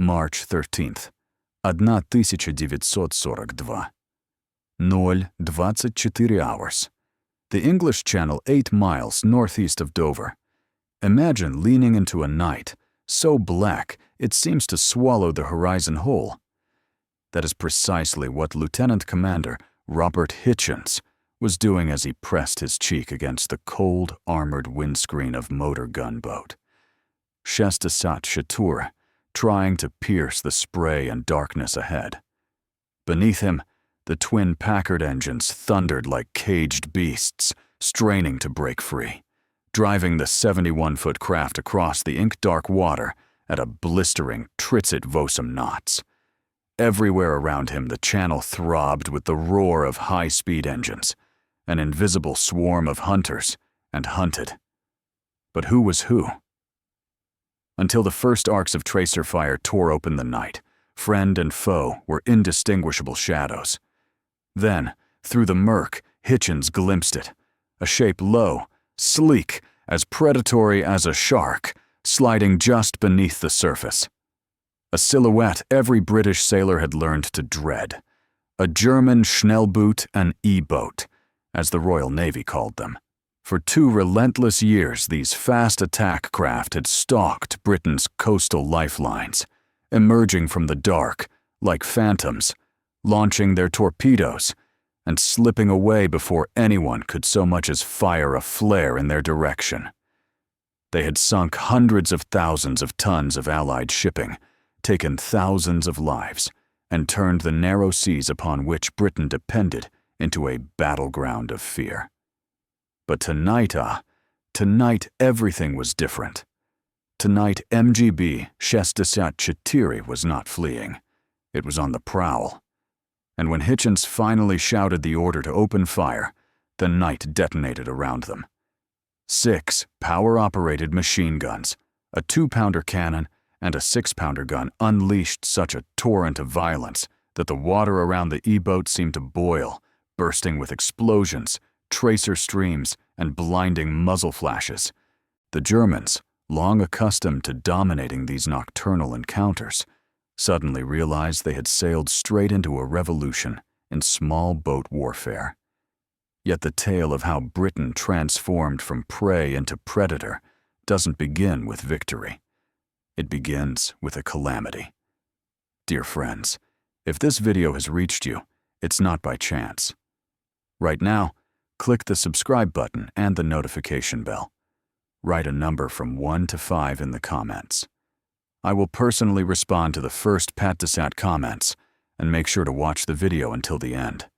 March 13th. 1942. 0:24 hours. The English Channel 8 miles northeast of Dover. Imagine leaning into a night so black it seems to swallow the horizon whole. That is precisely what Lieutenant Commander Robert Hitchens was doing as he pressed his cheek against the cold, armored windscreen of Motor Gunboat. Chasseur, trying to pierce the spray and darkness ahead. Beneath him, the twin Packard engines thundered like caged beasts, straining to break free, driving the 71-foot craft across the ink-dark water at a blistering tritsit-vosum knots. Everywhere around him, the channel throbbed with the roar of high-speed engines, an invisible swarm of hunters, and hunted. But who was who? Until the first arcs of tracer fire tore open the night, friend and foe were indistinguishable shadows. Then, through the murk, Hitchens glimpsed it, a shape low, sleek, as predatory as a shark, sliding just beneath the surface. A silhouette every British sailor had learned to dread. A German Schnellboote and E-boat, as the Royal Navy called them. For 2 relentless years, these fast attack craft had stalked Britain's coastal lifelines, emerging from the dark like phantoms, launching their torpedoes, and slipping away before anyone could so much as fire a flare in their direction. They had sunk hundreds of thousands of tons of Allied shipping, taken thousands of lives, and turned the narrow seas upon which Britain depended into a battleground of fear. But tonight everything was different. Tonight MGB Chasseur was not fleeing. It was on the prowl. And when Hitchens finally shouted the order to open fire, the night detonated around them. 6 power-operated machine guns, a 2-pounder cannon, and a 6-pounder gun unleashed such a torrent of violence that the water around the E-boat seemed to boil, bursting with explosions, tracer streams, and blinding muzzle flashes. The Germans, long accustomed to dominating these nocturnal encounters, suddenly realized they had sailed straight into a revolution in small boat warfare. Yet the tale of how Britain transformed from prey into predator doesn't begin with victory. It begins with a calamity. Dear friends, if this video has reached you, it's not by chance. Right now, click the subscribe button and the notification bell. Write a number from 1 to 5 in the comments. I will personally respond to the first Pat-to-Sat comments and make sure to watch the video until the end.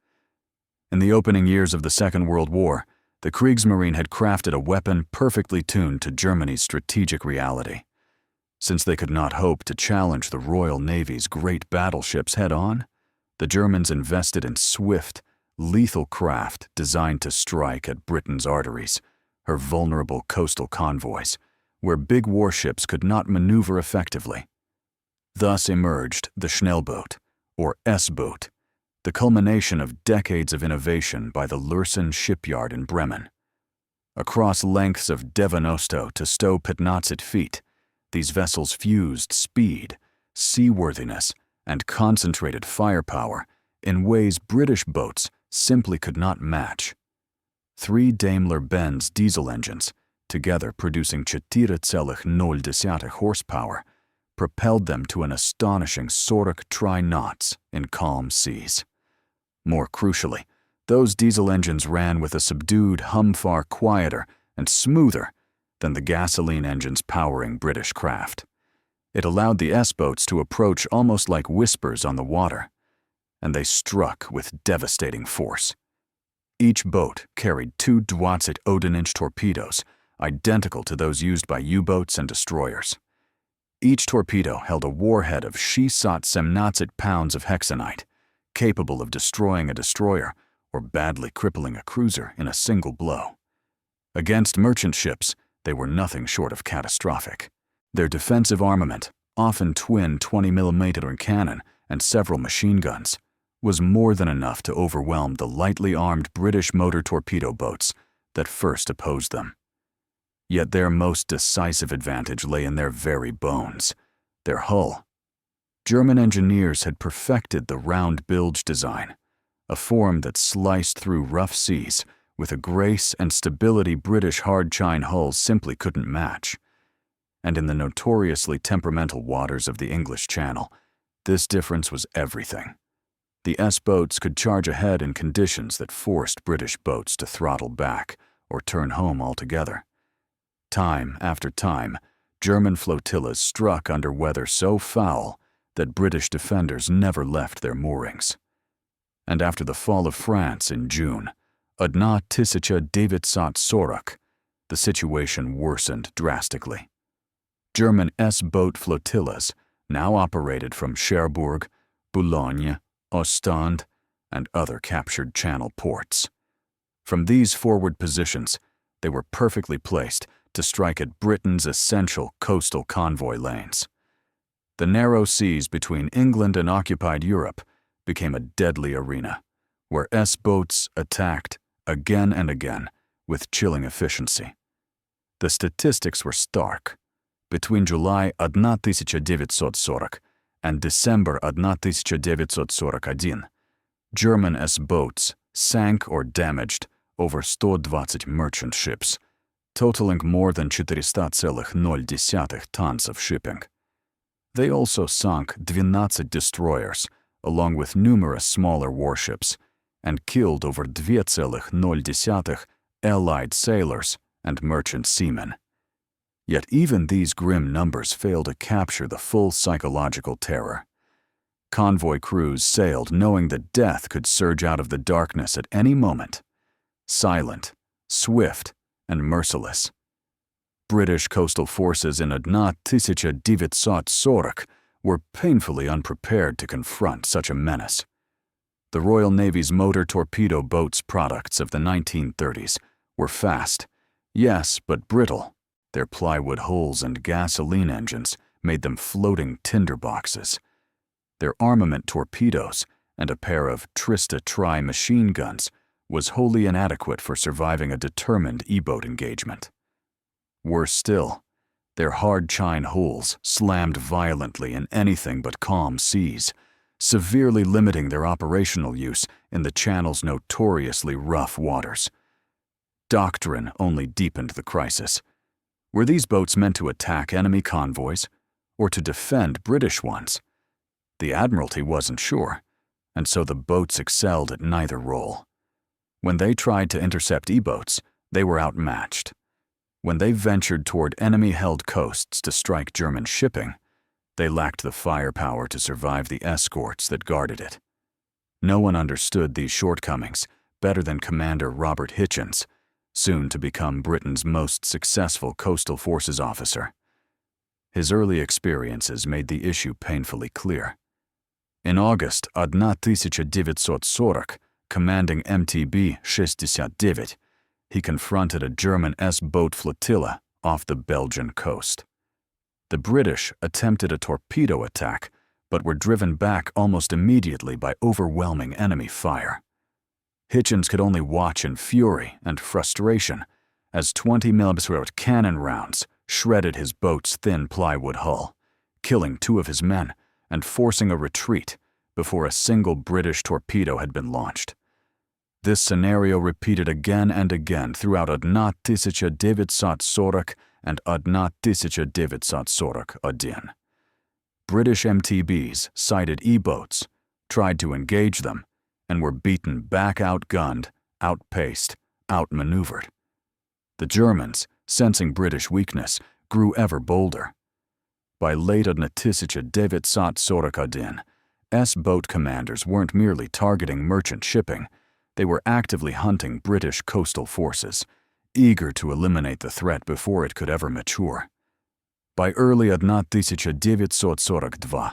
In the opening years of the Second World War, the Kriegsmarine had crafted a weapon perfectly tuned to Germany's strategic reality. Since they could not hope to challenge the Royal Navy's great battleships head-on, the Germans invested in swift, lethal craft designed to strike at Britain's arteries, her vulnerable coastal convoys, where big warships could not maneuver effectively. Thus emerged the Schnellboot, or S-boat, the culmination of decades of innovation by the Lürssen shipyard in Bremen. Across lengths of Devenosto to Stowe-Pitnotsit feet, these vessels fused speed, seaworthiness, and concentrated firepower in ways British boats simply could not match. 3 Daimler-Benz diesel engines, together producing 4,0 horsepower, propelled them to an astonishing 43 knots in calm seas. More crucially, those diesel engines ran with a subdued hum far quieter and smoother than the gasoline engines powering British craft. It allowed the S-boats to approach almost like whispers on the water, and they struck with devastating force. Each boat carried 2 WWII 8-inch torpedoes, identical to those used by U-boats and destroyers. Each torpedo held a warhead of 17 pounds of hexanite, capable of destroying a destroyer or badly crippling a cruiser in a single blow. Against merchant ships, they were nothing short of catastrophic. Their defensive armament, often twin 20mm cannon and several machine guns, was more than enough to overwhelm the lightly armed British motor torpedo boats that first opposed them. Yet their most decisive advantage lay in their very bones, their hull. German engineers had perfected the round bilge design, a form that sliced through rough seas with a grace and stability British hard-chine hulls simply couldn't match. And in the notoriously temperamental waters of the English Channel, this difference was everything. The S-boats could charge ahead in conditions that forced British boats to throttle back or turn home altogether. Time after time, German flotillas struck under weather so foul that British defenders never left their moorings. And after the fall of France in June, 1940, the situation worsened drastically. German S-boat flotillas now operated from Cherbourg, Boulogne, Ostend, and other captured Channel ports. From these forward positions, they were perfectly placed to strike at Britain's essential coastal convoy lanes. The narrow seas between England and occupied Europe became a deadly arena, where S-boats attacked again and again with chilling efficiency. The statistics were stark. Between July 1940 and December 1941, German S-boats sank or damaged over 120 merchant ships, totaling more than 4,0 tons of shipping. They also sunk 12 destroyers, along with numerous smaller warships, and killed over 2,0 Allied sailors and merchant seamen. Yet even these grim numbers fail to capture the full psychological terror. Convoy crews sailed knowing that death could surge out of the darkness at any moment. Silent, swift, and merciless. British coastal forces in 1940 were painfully unprepared to confront such a menace. The Royal Navy's motor torpedo boats products of the 1930s were fast, yes, but brittle. Their plywood hulls and gasoline engines made them floating tinderboxes. Their armament torpedoes and a pair of Trista Tri machine guns was wholly inadequate for surviving a determined E-boat engagement. Worse still, their hard-chine hulls slammed violently in anything but calm seas, severely limiting their operational use in the Channel's notoriously rough waters. Doctrine only deepened the crisis. Were these boats meant to attack enemy convoys or to defend British ones? The Admiralty wasn't sure, and so the boats excelled at neither role. When they tried to intercept E-boats, they were outmatched. When they ventured toward enemy-held coasts to strike German shipping, they lacked the firepower to survive the escorts that guarded it. No one understood these shortcomings better than Commander Robert Hitchens, soon to become Britain's most successful coastal forces officer. His early experiences made the issue painfully clear. In August 1940, commanding MTB 69, he confronted a German S-boat flotilla off the Belgian coast. The British attempted a torpedo attack, but were driven back almost immediately by overwhelming enemy fire. Hitchens could only watch in fury and frustration as 20mm cannon rounds shredded his boat's thin plywood hull, killing 2 of his men and forcing a retreat before a single British torpedo had been launched. This scenario repeated again and again throughout 1940 and 1941. British MTBs sighted E-boats, tried to engage them, and were beaten back outgunned, outpaced, outmaneuvered. The Germans, sensing British weakness, grew ever bolder. By late 1941, S-boat commanders weren't merely targeting merchant shipping, they were actively hunting British coastal forces, eager to eliminate the threat before it could ever mature. By early 1942,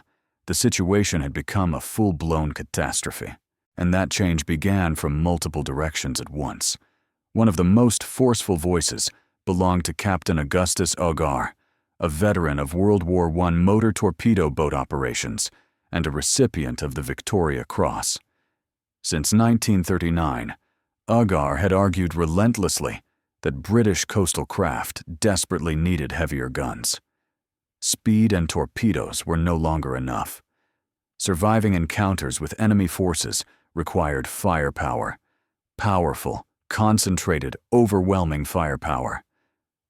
the situation had become a full-blown catastrophe, and that change began from multiple directions at once. One of the most forceful voices belonged to Captain Augustus Agar, a veteran of World War I motor torpedo boat operations and a recipient of the Victoria Cross. Since 1939, Agar had argued relentlessly that British coastal craft desperately needed heavier guns. Speed and torpedoes were no longer enough. Surviving encounters with enemy forces required firepower. Powerful, concentrated, overwhelming firepower.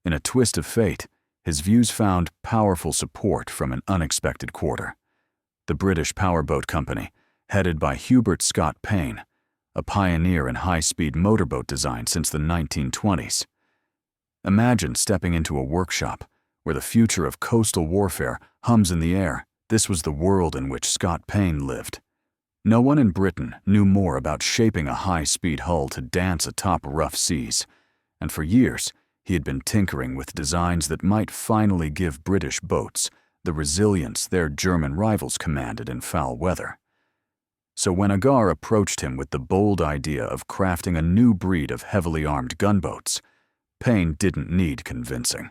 In a twist of fate, his views found powerful support from an unexpected quarter. The British Powerboat Company, headed by Hubert Scott-Payne, a pioneer in high-speed motorboat design since the 1920s. Imagine stepping into a workshop where the future of coastal warfare hums in the air. This was the world in which Scott-Payne lived. No one in Britain knew more about shaping a high-speed hull to dance atop rough seas, and for years he had been tinkering with designs that might finally give British boats the resilience their German rivals commanded in foul weather. So when Agar approached him with the bold idea of crafting a new breed of heavily armed gunboats, Payne didn't need convincing.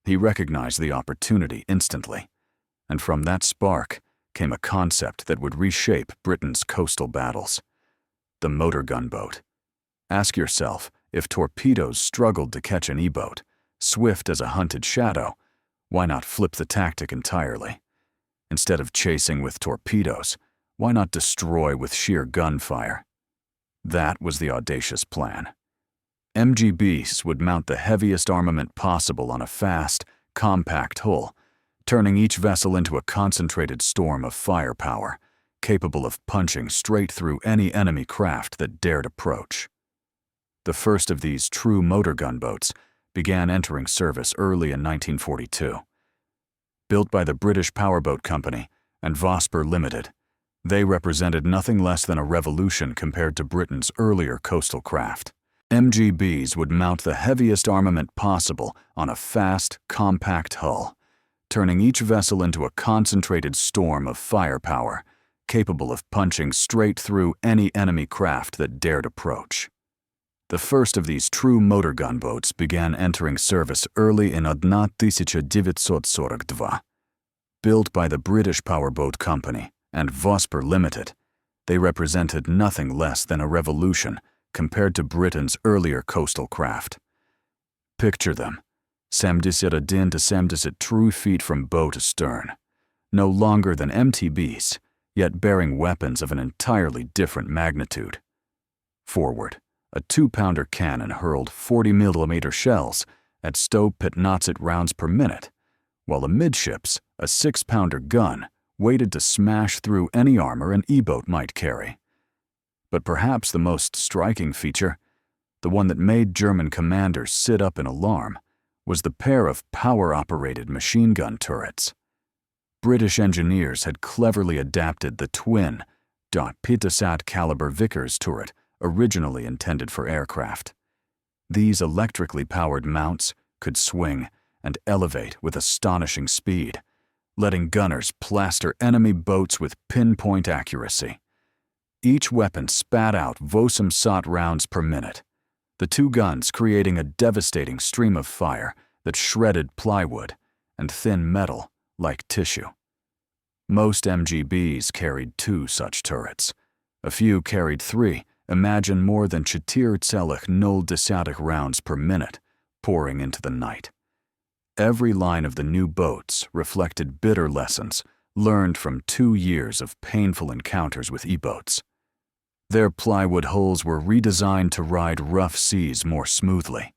He recognized the opportunity instantly, and from that spark came a concept that would reshape Britain's coastal battles: the motor gunboat. Ask yourself, if torpedoes struggled to catch an E-boat, swift as a hunted shadow, why not flip the tactic entirely? Instead of chasing with torpedoes, why not destroy with sheer gunfire? That was the audacious plan. MGBs would mount the heaviest armament possible on a fast, compact hull, turning each vessel into a concentrated storm of firepower, capable of punching straight through any enemy craft that dared approach. The first of these true motor gunboats began entering service early in 1942. Built by the British Powerboat Company and Vosper Limited, they represented nothing less than a revolution compared to Britain's earlier coastal craft. MGBs would mount the heaviest armament possible on a fast, compact hull, turning each vessel into a concentrated storm of firepower, capable of punching straight through any enemy craft that dared approach. The first of these true motor gunboats began entering service early in 1942. Built by the British Powerboat Company and Vosper Limited, they represented nothing less than a revolution compared to Britain's earlier coastal craft. Picture them, 71 to 73 feet from bow to stern, no longer than MTBs, yet bearing weapons of an entirely different magnitude. Forward, a 2-pounder cannon hurled 40mm shells at stove-pit Notset rounds per minute, while amidships, a 6-pounder gun waited to smash through any armor an E-boat might carry. But perhaps the most striking feature, the one that made German commanders sit up in alarm, was the pair of power-operated machine gun turrets. British engineers had cleverly adapted the twin .Petasat caliber Vickers turret originally intended for aircraft. These electrically powered mounts could swing and elevate with astonishing speed, letting gunners plaster enemy boats with pinpoint accuracy. Each weapon spat out Vosum-Sot rounds per minute, the two guns creating a devastating stream of fire that shredded plywood and thin metal like tissue. Most MGBs carried 2 such turrets. A few carried 3. Imagine more than 40 rounds per minute pouring into the night. Every line of the new boats reflected bitter lessons learned from 2 years of painful encounters with E-boats. Their plywood hulls were redesigned to ride rough seas more smoothly,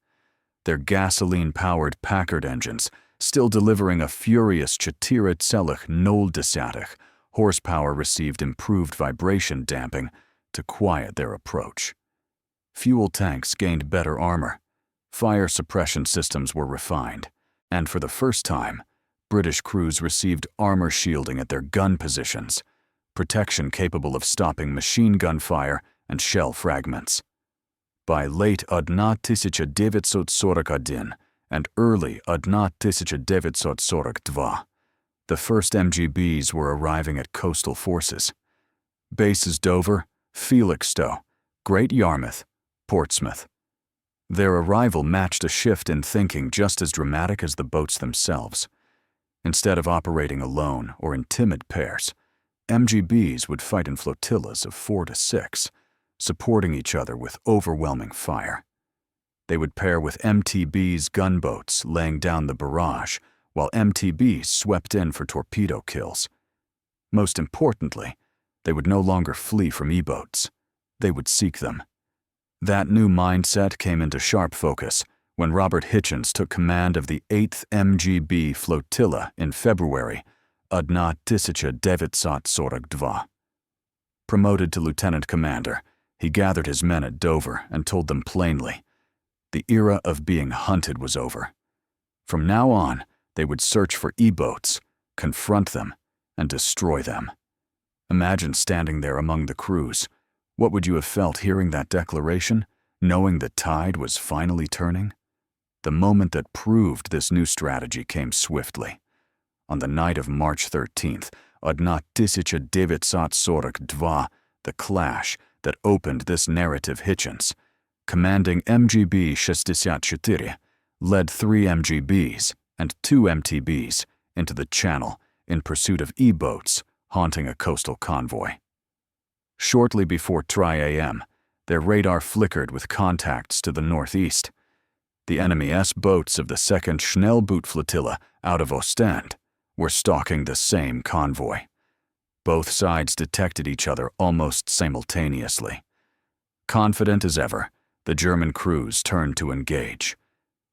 their gasoline-powered Packard engines still delivering a furious 40 horsepower received improved vibration damping to quiet their approach. Fuel tanks gained better armor, fire suppression systems were refined, and for the first time, British crews received armor shielding at their gun positions, protection capable of stopping machine gun fire and shell fragments. By late 1941 and early 1942, the first MGBs were arriving at coastal forces. Bases Dover, Felixstowe, Great Yarmouth, Portsmouth. Their arrival matched a shift in thinking just as dramatic as the boats themselves. Instead of operating alone or in timid pairs, MGBs would fight in flotillas of 4 to 6, supporting each other with overwhelming fire. They would pair with MTB's gunboats laying down the barrage, while MTBs swept in for torpedo kills. Most importantly, they would no longer flee from E-boats. They would seek them. That new mindset came into sharp focus when Robert Hitchens took command of the 8th MGB flotilla in February, 1942. Promoted to lieutenant commander, he gathered his men at Dover and told them plainly, the era of being hunted was over. From now on, they would search for E-boats, confront them, and destroy them. Imagine standing there among the crews. What would you have felt hearing that declaration, knowing the tide was finally turning? The moment that proved this new strategy came swiftly. On the night of March 13th, 1942, the clash that opened this narrative, Hitchens, commanding MGB 64, led 3 MGBs and 2 MTBs into the channel in pursuit of E-boats haunting a coastal convoy. Shortly before 3 a.m., their radar flickered with contacts to the northeast. The enemy S-boats of the 2nd Schnellboote flotilla out of Ostend were stalking the same convoy. Both sides detected each other almost simultaneously. Confident as ever, the German crews turned to engage.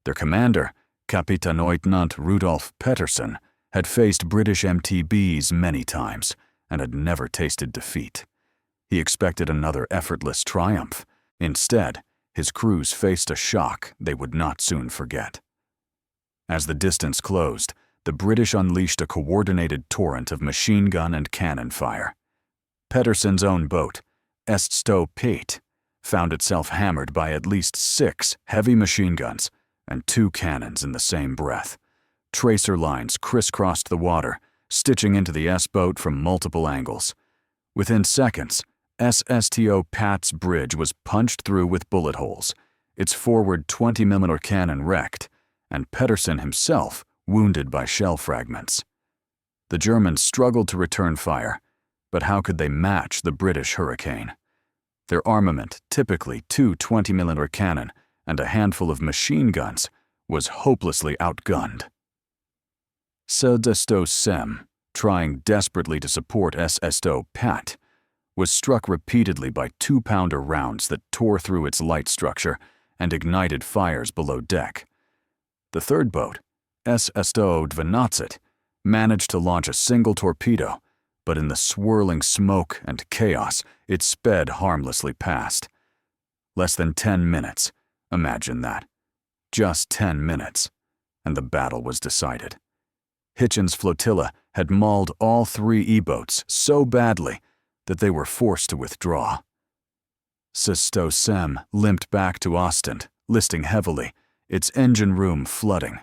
Their commander, Kapitänleutnant Rudolf Pettersson, had faced British MTBs many times and had never tasted defeat. He expected another effortless triumph. Instead, his crews faced a shock they would not soon forget. As the distance closed, the British unleashed a coordinated torrent of machine gun and cannon fire. Pettersson's own boat, Outpaced, found itself hammered by at least 6 heavy machine guns and 2 cannons in the same breath. Tracer lines crisscrossed the water, stitching into the S-boat from multiple angles. Within seconds, SSTO Pat's bridge was punched through with bullet holes, its forward 20mm cannon wrecked, and Pettersson himself wounded by shell fragments. The Germans struggled to return fire, but how could they match the British Hurricane? Their armament, typically 2 20mm cannon and a handful of machine guns, was hopelessly outgunned. SSTO Sem, trying desperately to support SSTO Pat, was struck repeatedly by 2-pounder rounds that tore through its light structure and ignited fires below deck. The third boat, SSTO 12, managed to launch a single torpedo, but in the swirling smoke and chaos, it sped harmlessly past. Less than 10 minutes, imagine that. Just 10 minutes, and the battle was decided. Hitchens' flotilla had mauled all 3 E-boats so badly that they were forced to withdraw. SSTO Sem limped back to Ostend, listing heavily, its engine room flooding.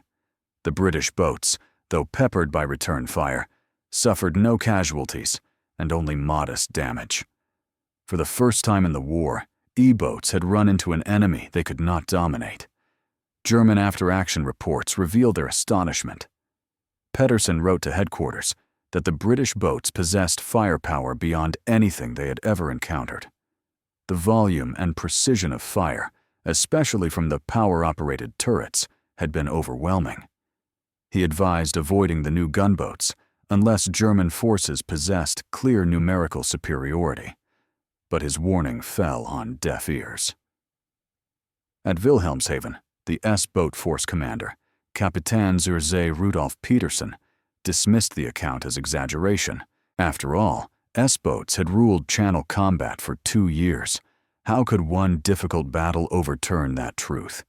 The British boats, though peppered by return fire, suffered no casualties and only modest damage. For the first time in the war, E-boats had run into an enemy they could not dominate. German after-action reports revealed their astonishment. Pettersson wrote to headquarters that the British boats possessed firepower beyond anything they had ever encountered. The volume and precision of fire, especially from the power-operated turrets, had been overwhelming. He advised avoiding the new gunboats unless German forces possessed clear numerical superiority, but his warning fell on deaf ears. At Wilhelmshaven, the S-boat force commander, Kapitän zur See Rudolf Petersen, dismissed the account as exaggeration. After all, S-boats had ruled Channel combat for 2 years. How could one difficult battle overturn that truth?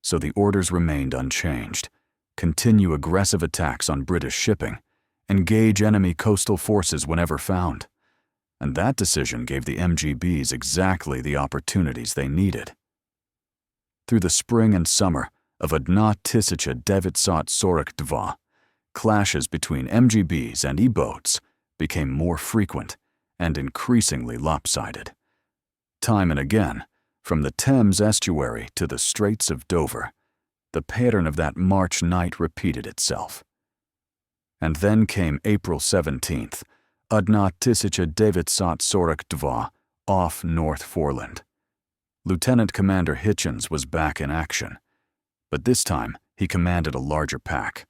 So the orders remained unchanged. Continue aggressive attacks on British shipping. Engage enemy coastal forces whenever found. And that decision gave the MGBs exactly the opportunities they needed. Through the spring and summer of 1942, clashes between MGBs and E-boats became more frequent and increasingly lopsided. Time and again, from the Thames estuary to the Straits of Dover, the pattern of that March night repeated itself. And then came April 17th, 1942, off North Foreland. Lieutenant Commander Hitchens was back in action, but this time he commanded a larger pack,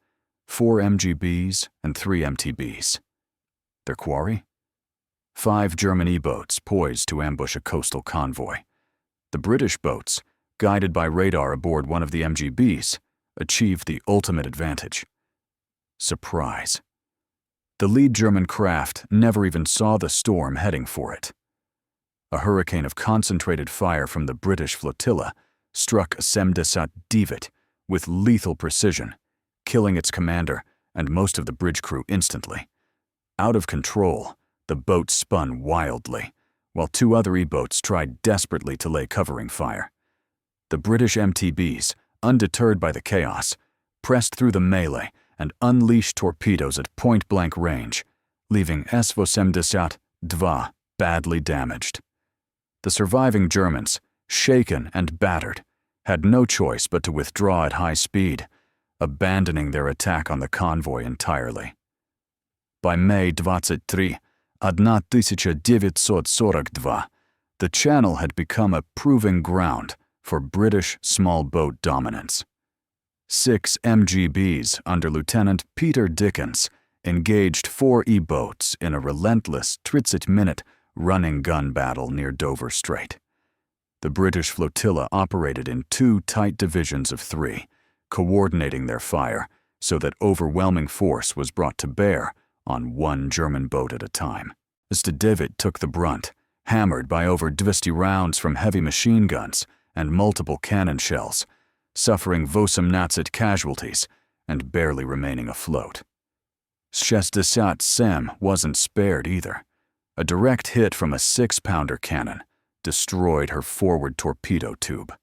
4 MGBs and 3 MTBs. Their quarry? 5 German E-boats poised to ambush a coastal convoy. The British boats, guided by radar aboard one of the MGBs, achieved the ultimate advantage. Surprise. The lead German craft never even saw the storm heading for it. A hurricane of concentrated fire from the British flotilla struck Semdesat Divet with lethal precision, killing its commander and most of the bridge crew instantly. Out of control, the boat spun wildly, while 2 other E-boats tried desperately to lay covering fire. The British MTBs, undeterred by the chaos, pressed through the melee and unleashed torpedoes at point-blank range, leaving S-82 badly damaged. The surviving Germans, shaken and battered, had no choice but to withdraw at high speed, abandoning their attack on the convoy entirely. By May 23, 1942, the Channel had become a proving ground for British small boat dominance. 6 MGBs under Lieutenant Peter Dickens engaged 4 E-boats in a relentless 30-minute running gun battle near Dover Strait. The British flotilla operated in 2 tight divisions of 3, coordinating their fire so that overwhelming force was brought to bear on 1 German boat at a time. Mr. David took the brunt, hammered by over 200 rounds from heavy machine guns and multiple cannon shells, suffering 18 casualties and barely remaining afloat. 67 wasn't spared either. A direct hit from a 6-pounder cannon destroyed her forward torpedo tube.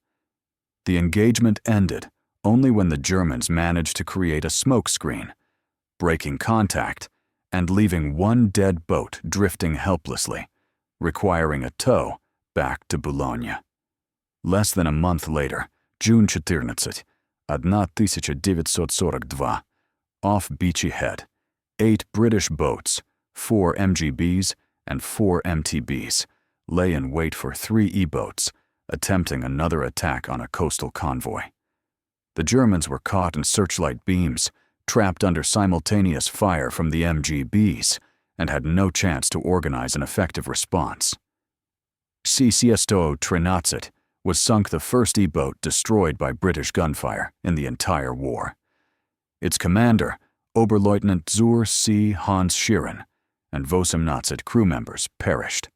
The engagement ended only when the Germans managed to create a smokescreen, breaking contact and leaving 1 dead boat drifting helplessly, requiring a tow back to Boulogne. Less than a month later, June 14, 1942, off Beachy Head, 8 British boats, 4 MGBs, and 4 MTBs lay in wait for 3 E-boats, attempting another attack on a coastal convoy. The Germans were caught in searchlight beams, trapped under simultaneous fire from the MGBs, and had no chance to organize an effective response. CCS-13 was sunk, the first E-boat destroyed by British gunfire in the entire war. Its commander, Oberleutnant Zur C. Hans Schirren, and 18 crew members perished.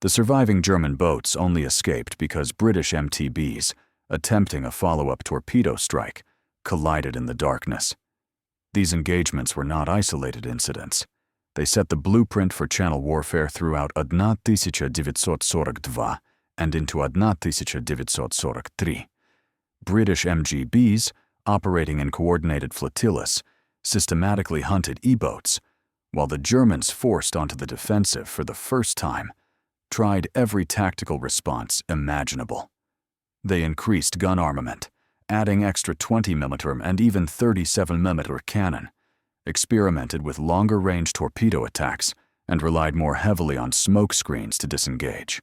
The surviving German boats only escaped because British MTBs, attempting a follow-up torpedo strike, collided in the darkness. These engagements were not isolated incidents. They set the blueprint for Channel warfare throughout 1942 and into 1943. British MGBs, operating in coordinated flotillas, systematically hunted E-boats, while the Germans, forced onto the defensive for the first time, tried every tactical response imaginable. They increased gun armament, adding extra 20mm and even 37mm cannon, experimented with longer-range torpedo attacks, and relied more heavily on smoke screens to disengage.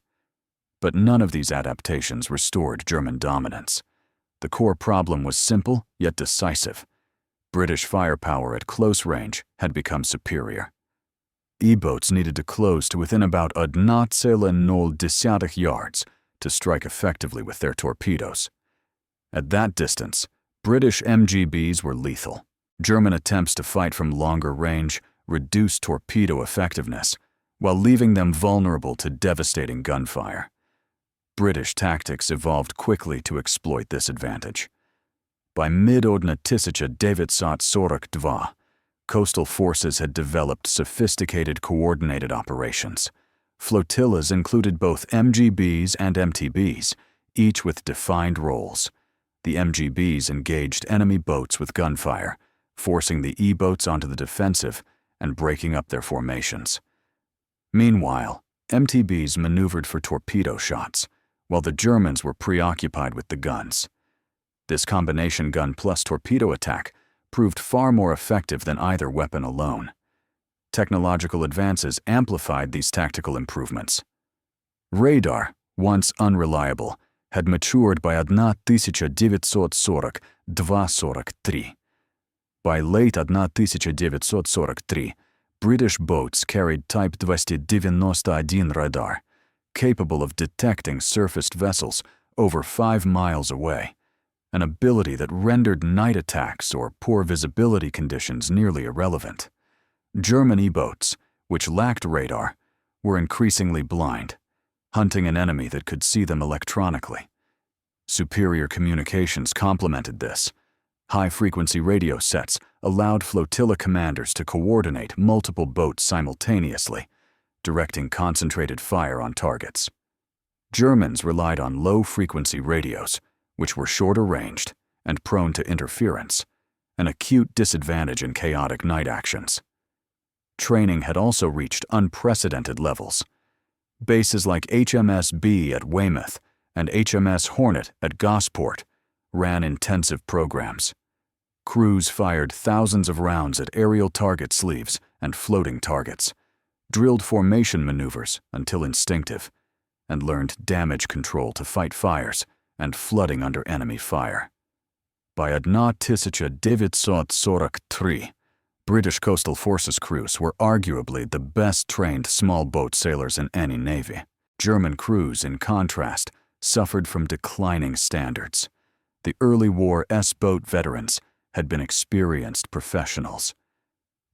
But none of these adaptations restored German dominance. The core problem was simple yet decisive. British firepower at close range had become superior. E-boats needed to close to within about 0.0 yards to strike effectively with their torpedoes. At that distance, British MGBs were lethal. German attempts to fight from longer range reduced torpedo effectiveness, while leaving them vulnerable to devastating gunfire. British tactics evolved quickly to exploit this advantage. By mid-1942, coastal forces had developed sophisticated coordinated operations. Flotillas included both MGBs and MTBs, each with defined roles. The MGBs engaged enemy boats with gunfire, forcing the E-boats onto the defensive and breaking up their formations. Meanwhile, MTBs maneuvered for torpedo shots, while the Germans were preoccupied with the guns. This combination gun plus torpedo attack proved far more effective than either weapon alone. Technological advances amplified these tactical improvements. Radar, once unreliable, had matured by 1943. By late 1943, British boats carried Type 291 radar, capable of detecting surfaced vessels over 5 miles away, an ability that rendered night attacks or poor visibility conditions nearly irrelevant. German E-boats, which lacked radar, were increasingly blind, hunting an enemy that could see them electronically. Superior communications complemented this. High-frequency radio sets allowed flotilla commanders to coordinate multiple boats simultaneously, directing concentrated fire on targets. Germans relied on low-frequency radios, which were shorter-ranged and prone to interference, an acute disadvantage in chaotic night actions. Training had also reached unprecedented levels. Bases like HMS B at Weymouth and HMS Hornet at Gosport ran intensive programs. Crews fired thousands of rounds at aerial target sleeves and floating targets, drilled formation maneuvers until instinctive, and learned damage control to fight fires and flooding under enemy fire. By 1943, British Coastal Forces crews were arguably the best-trained small boat sailors in any navy. German crews, in contrast, suffered from declining standards. The early war S-boat veterans had been experienced professionals.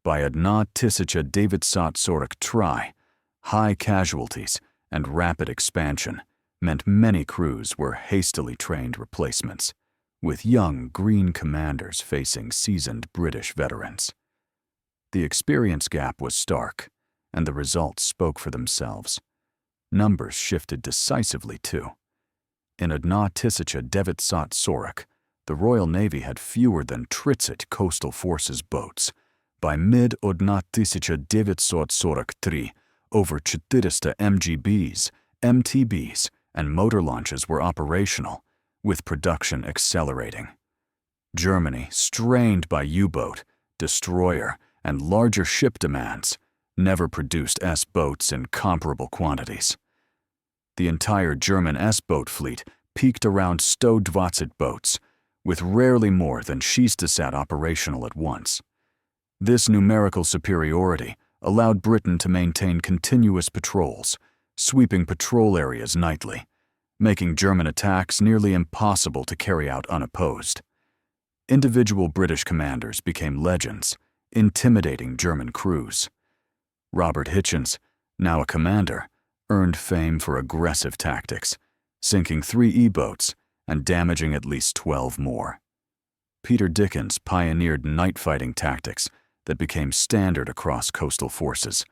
By 1943, high casualties and rapid expansion meant many crews were hastily trained replacements, with young green commanders facing seasoned British veterans. The experience gap was stark, and the results spoke for themselves. Numbers shifted decisively, too. In 1944, the Royal Navy had fewer than 30 Coastal Forces boats. By mid-1943, over 400 MGBs, MTBs, and motor launches were operational, with production accelerating. Germany, strained by U-boat, destroyer, and larger ship demands, never produced S-boats in comparable quantities. The entire German S-boat fleet peaked around 120 boats, with rarely more than Schießersat operational at once. This numerical superiority allowed Britain to maintain continuous patrols, sweeping patrol areas nightly, making German attacks nearly impossible to carry out unopposed. Individual British commanders became legends, intimidating German crews. Robert Hitchens, now a commander, earned fame for aggressive tactics, sinking 3 E-boats and damaging at least 12 more. Peter Dickens pioneered night-fighting tactics that became standard across coastal forces.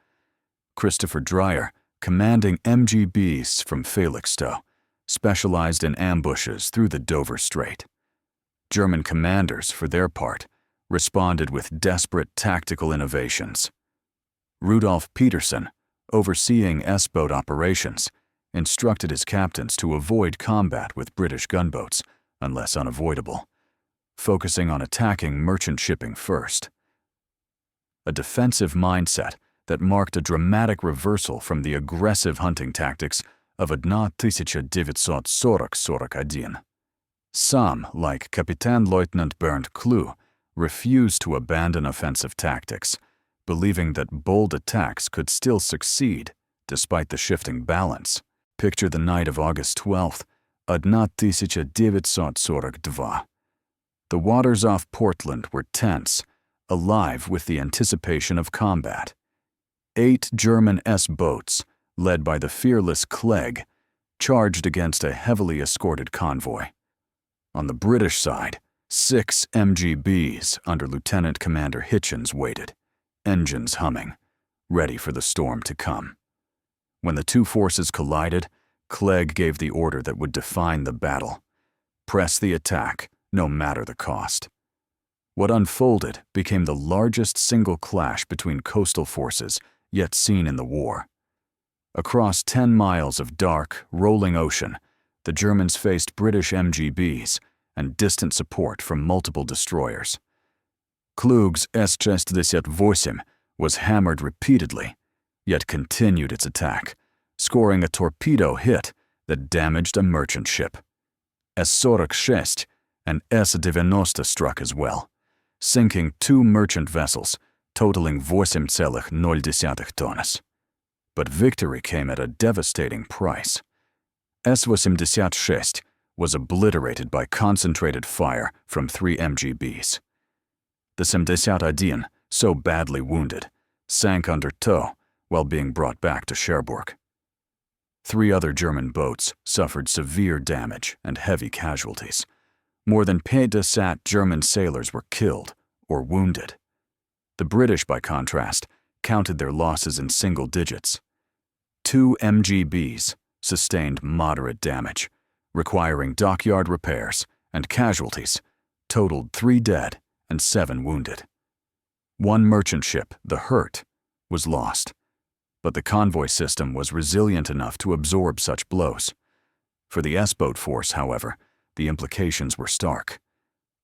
Christopher Dreyer, commanding MGBs from Felixstowe, specialized in ambushes through the Dover Strait. German commanders, for their part, responded with desperate tactical innovations. Rudolf Peterson, overseeing S-boat operations, instructed his captains to avoid combat with British gunboats unless unavoidable, focusing on attacking merchant shipping first. A defensive mindset that marked a dramatic reversal from the aggressive hunting tactics of 1941. Some, like Kapitänleutnant Bernd Klue, refused to abandon offensive tactics, believing that bold attacks could still succeed despite the shifting balance. Picture the night of August 12th, 1942. The waters off Portland were tense, alive with the anticipation of combat. 8 German S-boats, led by the fearless Clegg, charged against a heavily escorted convoy. On the British side, 6 MGBs under Lieutenant Commander Hitchens waited, engines humming, ready for the storm to come. When the two forces collided, Clegg gave the order that would define the battle: press the attack, no matter the cost. What unfolded became the largest single clash between coastal forces yet seen in the war. Across 10 miles of dark, rolling ocean, the Germans faced British MGBs and distant support from multiple destroyers. Kluge's S-68 was hammered repeatedly, yet continued its attack, scoring a torpedo hit that damaged a merchant ship. S-46 and S-90 struck as well, sinking 2 merchant vessels, totaling 8,0 tons. But victory came at a devastating price. S-86 was obliterated by concentrated fire from 3 MGBs. The 71, so badly wounded, sank under tow while being brought back to Cherbourg. 3 other German boats suffered severe damage and heavy casualties. More than 50 German sailors were killed or wounded. The British, by contrast, counted their losses in single digits. 2 MGBs sustained moderate damage, requiring dockyard repairs, and casualties totaled 3 dead and 7 wounded. 1 merchant ship, the Hurt, was lost, but the convoy system was resilient enough to absorb such blows. For the S-boat force, however, the implications were stark.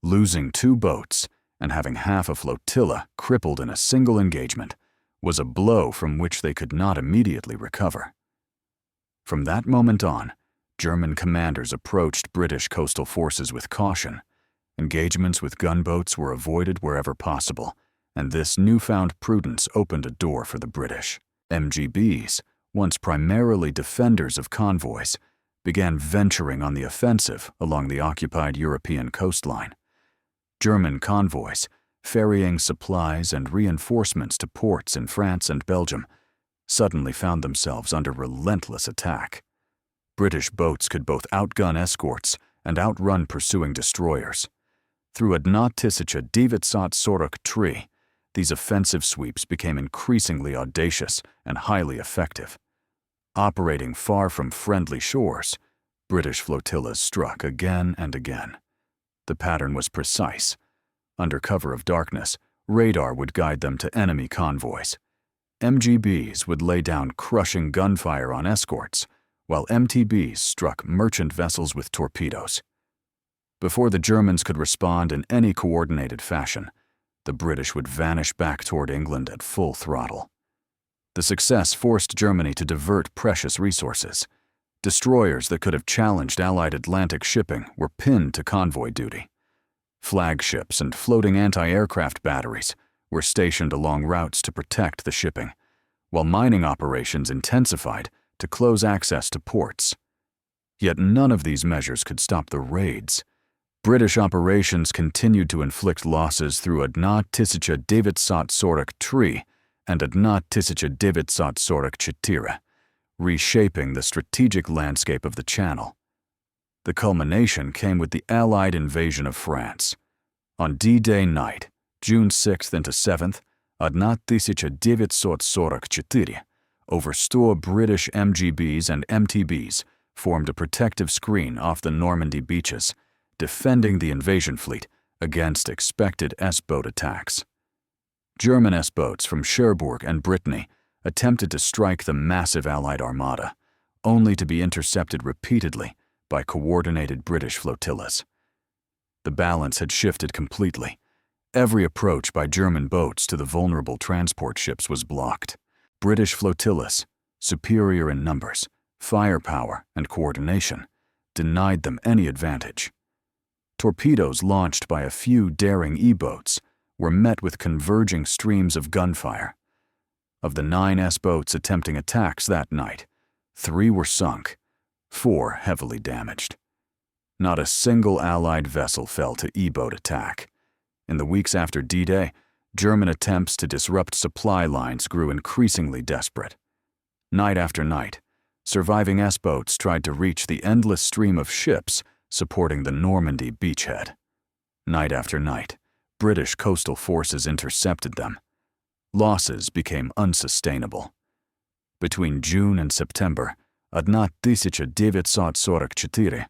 Losing 2 boats and having half a flotilla crippled in a single engagement was a blow from which they could not immediately recover. From that moment on, German commanders approached British coastal forces with caution. Engagements with gunboats were avoided wherever possible, and this newfound prudence opened a door for the British. MGBs, once primarily defenders of convoys, began venturing on the offensive along the occupied European coastline. German convoys, ferrying supplies and reinforcements to ports in France and Belgium, suddenly found themselves under relentless attack. British boats could both outgun escorts and outrun pursuing destroyers. Through 1943, these offensive sweeps became increasingly audacious and highly effective. Operating far from friendly shores, British flotillas struck again and again. The pattern was precise. Under cover of darkness, radar would guide them to enemy convoys. MGBs would lay down crushing gunfire on escorts, while MTBs struck merchant vessels with torpedoes. Before the Germans could respond in any coordinated fashion, the British would vanish back toward England at full throttle. The success forced Germany to divert precious resources. Destroyers that could have challenged Allied Atlantic shipping were pinned to convoy duty. Flagships and floating anti-aircraft batteries were stationed along routes to protect the shipping, while mining operations intensified to close access to ports. Yet none of these measures could stop the raids. British operations continued to inflict losses through 1943 and 1944, reshaping the strategic landscape of the Channel. The culmination came with the Allied invasion of France. On D-Day night, June 6th into 7th, 1944, over 100 British MGBs and MTBs formed a protective screen off the Normandy beaches, defending the invasion fleet against expected S-boat attacks. German S-boats from Cherbourg and Brittany attempted to strike the massive Allied armada, only to be intercepted repeatedly by coordinated British flotillas. The balance had shifted completely. Every approach by German boats to the vulnerable transport ships was blocked. British flotillas, superior in numbers, firepower, and coordination, denied them any advantage. Torpedoes launched by a few daring E-boats were met with converging streams of gunfire. Of the 9 S-boats attempting attacks that night, 3 were sunk, 4 heavily damaged. Not a single Allied vessel fell to E-boat attack. In the weeks after D-Day, German attempts to disrupt supply lines grew increasingly desperate. Night after night, surviving S-boats tried to reach the endless stream of ships supporting the Normandy beachhead. Night after night, British coastal forces intercepted them. Losses became unsustainable. Between June and September 1944,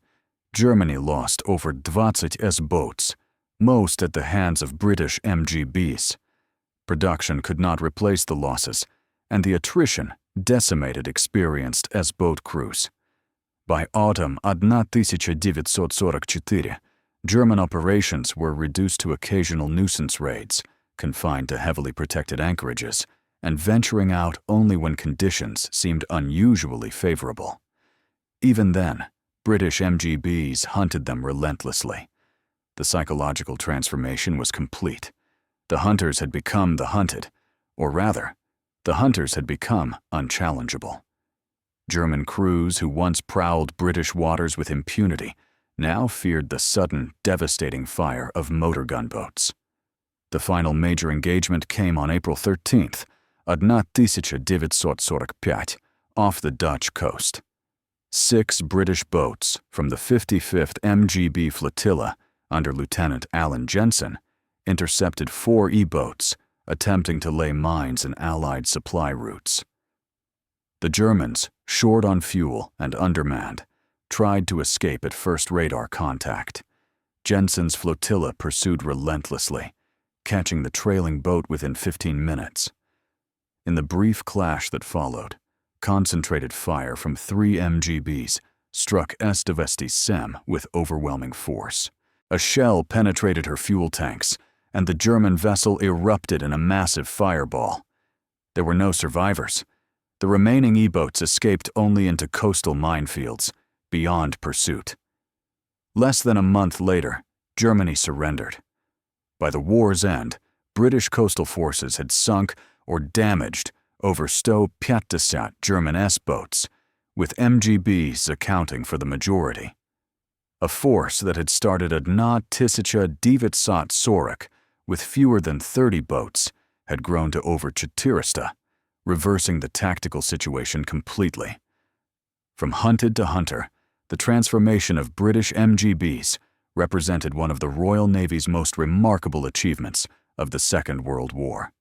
Germany lost over 20 S-boats, most at the hands of British MGBs. Production could not replace the losses, and the attrition decimated experienced S-boat crews. By autumn 1944, German operations were reduced to occasional nuisance raids, confined to heavily protected anchorages, and venturing out only when conditions seemed unusually favorable. Even then, British MGBs hunted them relentlessly. The psychological transformation was complete. The hunters had become the hunted, or rather, the hunters had become unchallengeable. German crews who once prowled British waters with impunity now feared the sudden, devastating fire of motor gunboats. The final major engagement came on April 13th, 1945, off the Dutch coast. 6 British boats from the 55th MGB flotilla under Lieutenant Alan Jensen intercepted 4 E-boats attempting to lay mines in Allied supply routes. The Germans, short on fuel and undermanned, tried to escape at first radar contact. Jensen's flotilla pursued relentlessly, catching the trailing boat within 15 minutes. In the brief clash that followed, concentrated fire from 3 MGBs struck Estavesti Sem with overwhelming force. A shell penetrated her fuel tanks, and the German vessel erupted in a massive fireball. There were no survivors. The remaining E-boats escaped only into coastal minefields, beyond pursuit. Less than a month later, Germany surrendered. By the war's end, British coastal forces had sunk or damaged over 150 German S-boats, with MGBs accounting for the majority. A force that had started at 1940 with fewer than 30 boats had grown to over 400, reversing the tactical situation completely. From hunted to hunter, the transformation of British MGBs represented one of the Royal Navy's most remarkable achievements of the Second World War.